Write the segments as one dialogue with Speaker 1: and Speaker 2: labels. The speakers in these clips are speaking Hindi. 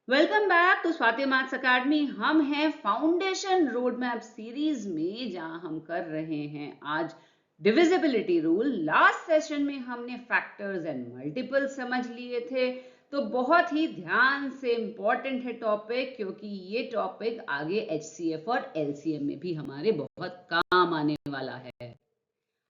Speaker 1: Welcome back to Swati maths academy. हम हैं फाउंडेशन रोड मैप सीरीज में, जहां हम कर रहे हैं आज डिविजिबिलिटी रूल। लास्ट सेशन में हमने फैक्टर्स एंड मल्टीपल समझ लिए थे, तो बहुत ही ध्यान से इम्पोर्टेंट है टॉपिक, क्योंकि ये टॉपिक आगे एचसीएफ और एलसीएम में भी हमारे बहुत काम आने वाला है।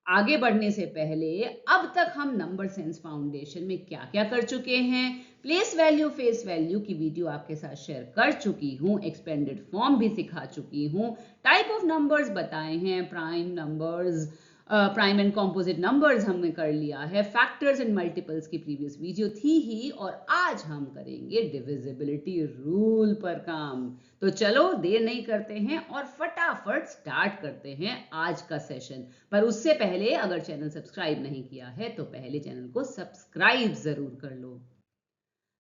Speaker 1: आगे बढ़ने से पहले अब तक हम नंबर सेंस फाउंडेशन में क्या क्या कर चुके हैं। प्लेस वैल्यू फेस वैल्यू की वीडियो आपके साथ शेयर कर चुकी हूँ, एक्सपेंडेड फॉर्म भी सिखा चुकी हूँ, टाइप ऑफ नंबर्स बताए हैं, prime numbers, prime and composite numbers हमने कर लिया है, फैक्टर्स एंड मल्टीपल्स की प्रीवियस वीडियो थी ही, और आज हम करेंगे डिविजिबिलिटी रूल पर काम। तो चलो देर नहीं करते हैं और फटाफट स्टार्ट करते हैं आज का सेशन। पर उससे पहले अगर चैनल सब्सक्राइब नहीं किया है तो पहले चैनल को सब्सक्राइब जरूर कर लो।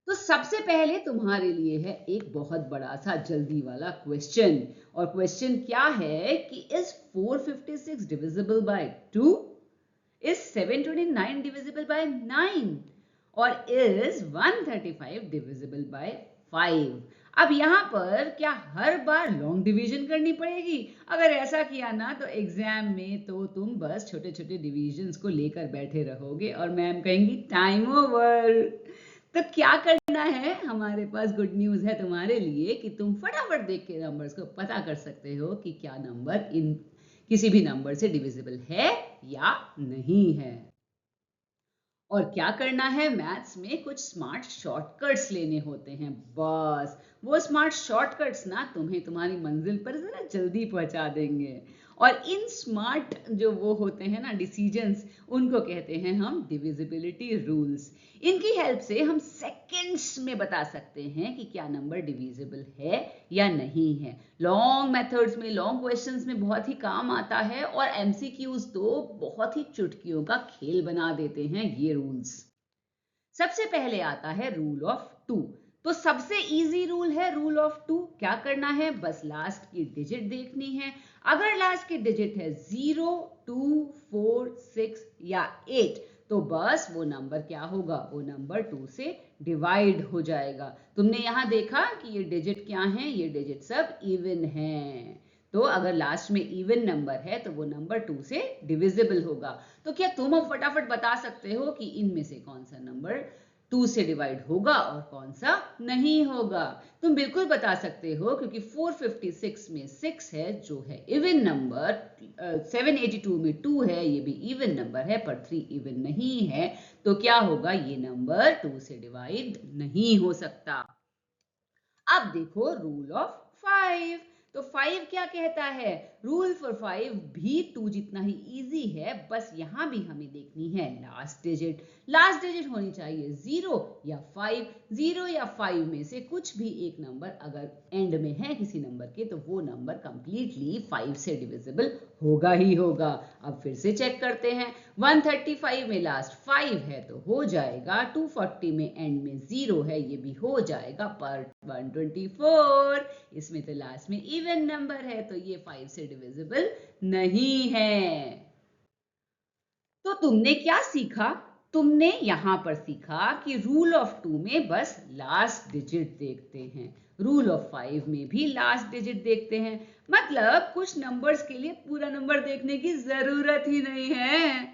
Speaker 1: तो सबसे पहले तुम्हारे लिए है एक बहुत बड़ा सा जल्दी वाला क्वेश्चन, और क्वेश्चन क्या है कि is 456 divisible by 2, is 729 divisible by 9, और इज 135 डिविजिबल बाय 5। अब यहाँ पर क्या हर बार लॉन्ग डिवीजन करनी पड़ेगी? अगर ऐसा किया ना तो एग्जाम में तो तुम बस छोटे छोटे डिविजन्स को लेकर बैठे रहोगे और मैम कहेंगी टाइम ओवर। तो क्या करना है, हमारे पास गुड न्यूज है तुम्हारे लिए कि तुम फटाफट देख के नंबर्स को पता कर सकते हो कि क्या नंबर इन किसी भी नंबर से डिविजिबल है या नहीं है। और क्या करना है, मैथ्स में कुछ स्मार्ट शॉर्टकट्स लेने होते हैं। बस वो स्मार्ट शॉर्टकट्स ना तुम्हें तुम्हारी मंजिल पर जरा जल्दी पहुंचा देंगे। और इन स्मार्ट जो वो होते हैं ना डिसीजंस, उनको कहते हैं हम डिविजिबिलिटी रूल्स। इनकी हेल्प से हम सेकंड्स में बता सकते हैं कि क्या नंबर डिविजिबल है या नहीं है। लॉन्ग मेथड्स में, लॉन्ग क्वेश्चंस में बहुत ही काम आता है, और एमसीक्यूज तो बहुत ही चुटकियों का खेल बना देते हैं ये रूल्स। सबसे पहले आता है रूल ऑफ 2। तो सबसे इजी रूल है रूल ऑफ 2। क्या करना है, बस लास्ट की डिजिट देखनी है। अगर लास्ट की डिजिट है 0, 2, 4, 6 या 8, तो बस वो नंबर क्या होगा, वो नंबर 2 से डिवाइड हो जाएगा। तुमने यहां देखा कि ये डिजिट क्या है, ये डिजिट सब इवन है। तो अगर लास्ट में इवन नंबर है तो वो नंबर 2 से डिविजिबल होगा। तो क्या तुम अब फटाफट बता सकते हो कि इनमें से कौन सा नंबर 2 से डिवाइड होगा और कौन सा नहीं होगा? तुम बिल्कुल बता सकते हो, क्योंकि 456 में 6 है जो है इवन नंबर, 782 में 2 है ये भी इवन नंबर है, पर 3 इवन नहीं है। तो क्या होगा, ये नंबर 2 से डिवाइड नहीं हो सकता। अब देखो रूल ऑफ 5। तो 5 क्या कहता है, रूल फॉर 5 भी 2 जितना ही इजी है, बस यहां भी हमें देखनी है लास्ट डिजिट। लास्ट डिजिट होनी चाहिए 0 या 5। 0 या 5 में से कुछ भी एक नंबर अगर एंड में है किसी नंबर के, तो वो नंबर कंप्लीटली 5 से डिविजिबल होगा ही होगा। अब फिर से चेक करते हैं। 135 में लास्ट 5 है तो हो जाएगा, 240 में एंड में 0 है ये भी हो जाएगा, पर 124 इसमें तो लास्ट में इवन नंबर है तो ये 5 से डिविजिबल नहीं है। तो तुमने क्या सीखा, तुमने यहां पर सीखा कि रूल ऑफ 2 में बस लास्ट डिजिट देखते हैं, रूल ऑफ 5 में भी लास्ट डिजिट देखते हैं। मतलब कुछ नंबर्स के लिए पूरा नंबर देखने की जरूरत ही नहीं है।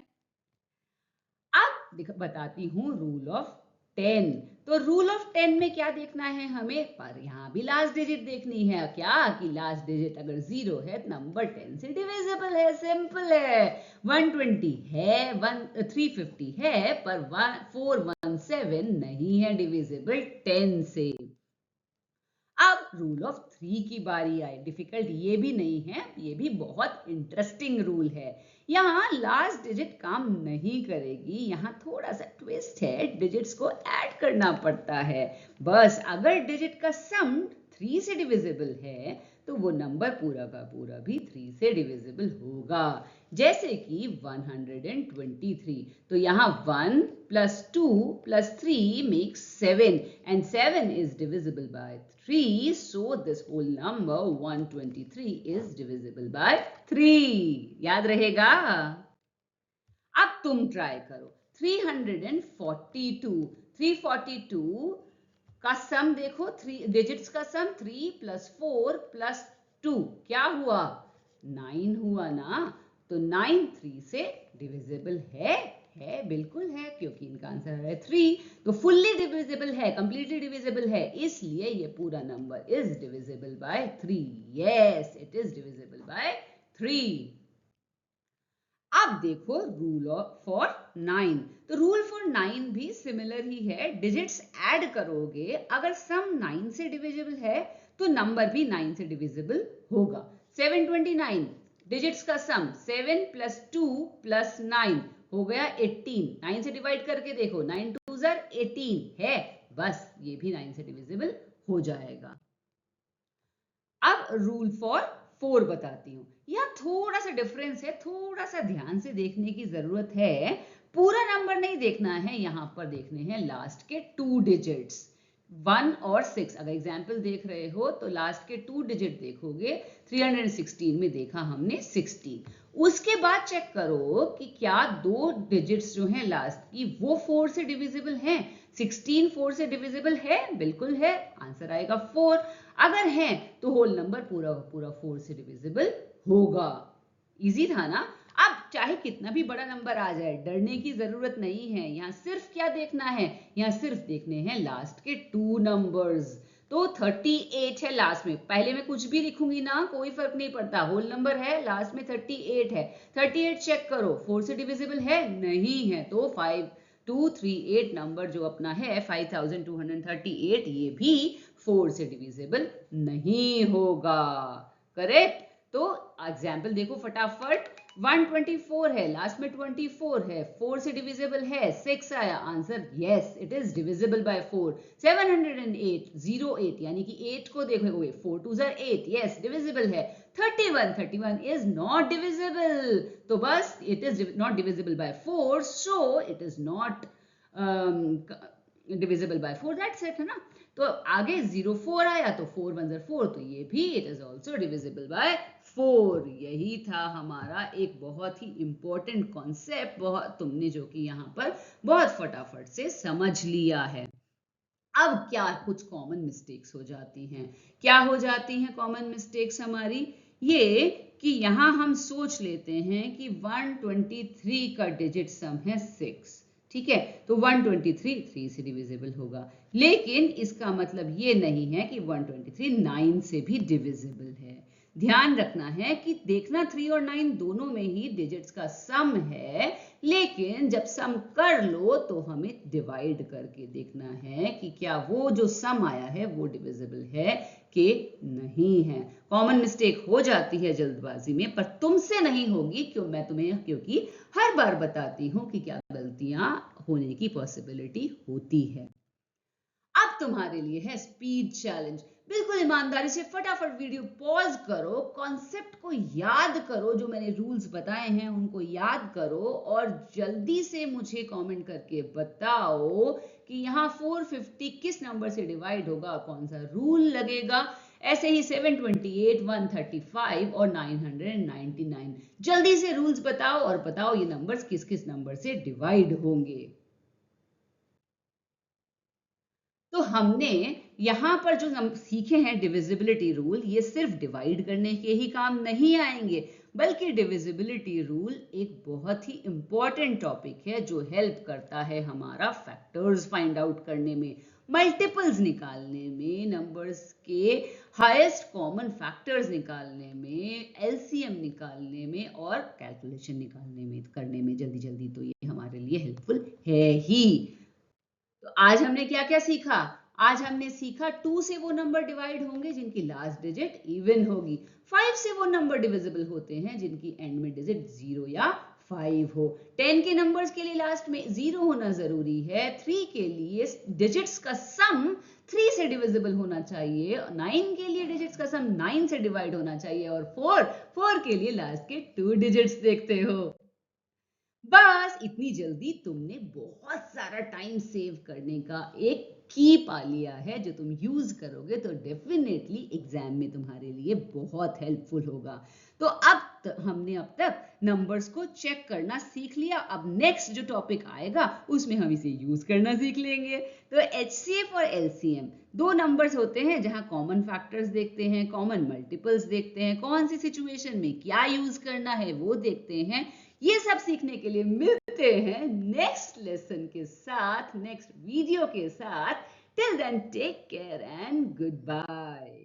Speaker 1: अब बताती हूँ रूल ऑफ 10। तो रूल ऑफ 10 में क्या देखना है हमें, पर यहाँ भी लास्ट डिजिट देखनी है। क्या कि लास्ट डिजिट अगर 0 है तो नंबर 10 से डिविजिबल है, सिंपल है। 120 है, 350 है, पर 417 नहीं है डिविजिबल 10 से। अब रूल ऑफ 3 की बारी आई। डिफिकल्ट ये भी नहीं है, ये भी बहुत इंटरेस्टिंग रूल है। यहाँ लास्ट डिजिट काम नहीं करेगी, यहाँ थोड़ा सा ट्विस्ट है, डिजिट्स को ऐड करना पड़ता है। बस अगर डिजिट का सम 3 से डिविजिबल है तो वो नंबर पूरा का पूरा भी 3 से डिविजिबल होगा। जैसे कि 123, तो यहाँ 1 plus 2 plus 3 makes 7, and 7 is divisible by 3, so this whole number 123 is divisible by 3। याद रहेगा? अब तुम ट्राई करो। 342 342 का सम देखो, 3 डिजिट्स का सम 3 + 4 + 2 क्या हुआ? 9 हुआ ना। तो 9 3 से डिविजिबल है? बिल्कुल है, क्योंकि इनका आंसर है 3। तो फुल्ली डिविजिबल है, कंप्लीटली डिविजिबल है, इसलिए ये पूरा number is divisible by 3। Yes, it is divisible by 3। अब देखो रूल फॉर 9। तो रूल फॉर 9 भी सिमिलर ही है। डिजिट्स ऐड करोगे, अगर सम 9 से डिविजिबल है तो नंबर भी 9 से डिविजिबल होगा। 729 डिजिट्स का सम 7 + 2 + 9 हो गया 18। 9 से डिवाइड करके देखो, 9 2 18 है, बस ये भी 9 से डिविजिबल हो जाएगा। अब रूल फॉर 4 बताती हूँ। यह थोड़ा सा डिफरेंस है, थोड़ा सा ध्यान से देखने की जरूरत है। पूरा नंबर नहीं देखना है, यहां पर देखने हैं लास्ट के 2 डिजिट्स 1 और 6। अगर एग्जाम्पल देख रहे हो तो लास्ट के 2 डिजिट देखोगे। 316 में देखा हमने 16। उसके बाद चेक करो कि क्या 2 डिजिट्स जो हैं लास्ट की वो 4 से डिविजिबल हैं। 16 4 से डिविजिबल है? बिल्कुल है, आंसर आएगा 4। अगर है तो होल नंबर पूरा पूरा 4 से डिविजिबल होगा। इजी था ना। अब चाहे कितना भी बड़ा नंबर आ जाए, डरने की जरूरत नहीं है। यहां सिर्फ क्या देखना है? यहां सिर्फ देखने हैं लास्ट के 2 नंबर्स। तो 38 है लास्ट में, पहले मैं कुछ भी लिखूंगी ना, कोई फर्क नहीं पड़ता, होल नंबर है, लास्ट में 38 है। 38 चेक करो, 4 से डिविजिबल है? नहीं है। तो 5238 नंबर जो अपना है 5238, ये भी 4 से डिविजिबल नहीं होगा। करेक्ट। तो एग्जाम्पल देखो फटाफट। 124 है, लास्ट में 24 है, 4 से डिविजिबल है, 6 आया answer. Yes, it is divisible by 4। 708 08 यानी कि 8 को देखोगे, 4 2 8, यस डिविजिबल है। 31 इज नॉट डिविजिबल, तो बस it is not divisible by 4, so it is not divisible by 4, that's it, है ना। तो आगे 04 आया, तो 4 1 4, तो ये भी it is also divisible by 4। यही था हमारा एक बहुत ही इंपॉर्टेंट कॉन्सेप्ट, बहुत तुमने जो कि यहाँ पर बहुत फटाफट से समझ लिया है। अब क्या कुछ कॉमन मिस्टेक्स हो जाती हैं? क्या हो जाती हैं कॉमन मिस्टेक्स हमारी? ये कि यहाँ हम सोच लेते हैं कि 123 का डिजिट सम है 6, ठीक है, तो 123 3 से डिविजिबल होगा। लेकिन इसका मतलब ये नहीं है कि 123 9 से भी डिविजिबल है। ध्यान रखना है कि देखना 3 और 9 दोनों में ही डिजिट्स का सम है, लेकिन जब सम कर लो तो हमें डिवाइड करके देखना है कि क्या वो जो सम आया है वो डिविजिबल है कि नहीं है। कॉमन मिस्टेक हो जाती है जल्दबाजी में, पर तुमसे नहीं होगी, क्योंकि हर बार बताती हूं कि क्या गलतियां होने की पॉसिबिलिटी होती है। अब तुम्हारे लिए है स्पीड चैलेंज। बिल्कुल ईमानदारी से फटाफट वीडियो पॉज करो, कॉन्सेप्ट को याद करो, जो मैंने रूल्स बताए हैं उनको याद करो, और जल्दी से मुझे कमेंट करके बताओ कि यहाँ 450 किस नंबर से डिवाइड होगा, कौन सा रूल लगेगा। ऐसे ही 728, 135 और 999। जल्दी से रूल्स बताओ और बताओ ये नंबर्स किस किस नंबर से डिवाइड होंगे। तो हमने यहाँ पर जो हम सीखे हैं डिविजिबिलिटी रूल, ये सिर्फ डिवाइड करने के ही काम नहीं आएंगे, बल्कि डिविजिबिलिटी रूल एक बहुत ही इंपॉर्टेंट टॉपिक है जो हेल्प करता है हमारा फैक्टर्स फाइंड आउट करने में, मल्टीपल्स निकालने में, नंबर्स के हाईएस्ट कॉमन फैक्टर्स निकालने में, एलसीएम निकालने में और कैलकुलेशन निकालने में, करने में जल्दी जल्दी। तो ये हमारे लिए हेल्पफुल है ही। तो आज हमने क्या क्या सीखा? आज हमने सीखा 2 से वो नंबर डिवाइड होंगे जिनकी लास्ट डिजिट इवन होगी। 5 से वो नंबर डिविजिबल होते हैं जिनकी एंड में डिजिट 0 या 5 हो। 10 के नंबर्स के लिए लास्ट में 0 होना जरूरी है। 3 के लिए डिजिट्स का सम 3 से डिविजिबल होना चाहिए। 9 के लिए डिजिट्स का सम 9 से डिवाइड होना चाहिए। और 4 के लिए लास्ट के 2 डिजिट्स देखते हो। बस इतनी जल्दी तुमने बहुत सारा टाइम सेव करने का एक की पा लिया है जो तुम यूज करोगे तो डेफिनेटली एग्जाम में तुम्हारे लिए बहुत हेल्पफुल होगा। तो हमने अब तक नंबर्स को चेक करना सीख लिया। अब नेक्स्ट जो टॉपिक आएगा उसमें हम इसे यूज करना सीख लेंगे। तो HCF और LCM दो नंबर्स होते हैं जहां कॉमन फैक्टर्स देखते हैं, कॉमन मल्टीपल्स देखते हैं, कौन सी सिचुएशन में क्या यूज करना है वो देखते हैं। ये सब सीखने के लिए मिलते हैं नेक्स्ट लेसन के साथ, नेक्स्ट वीडियो के साथ। Till then take care and good bye.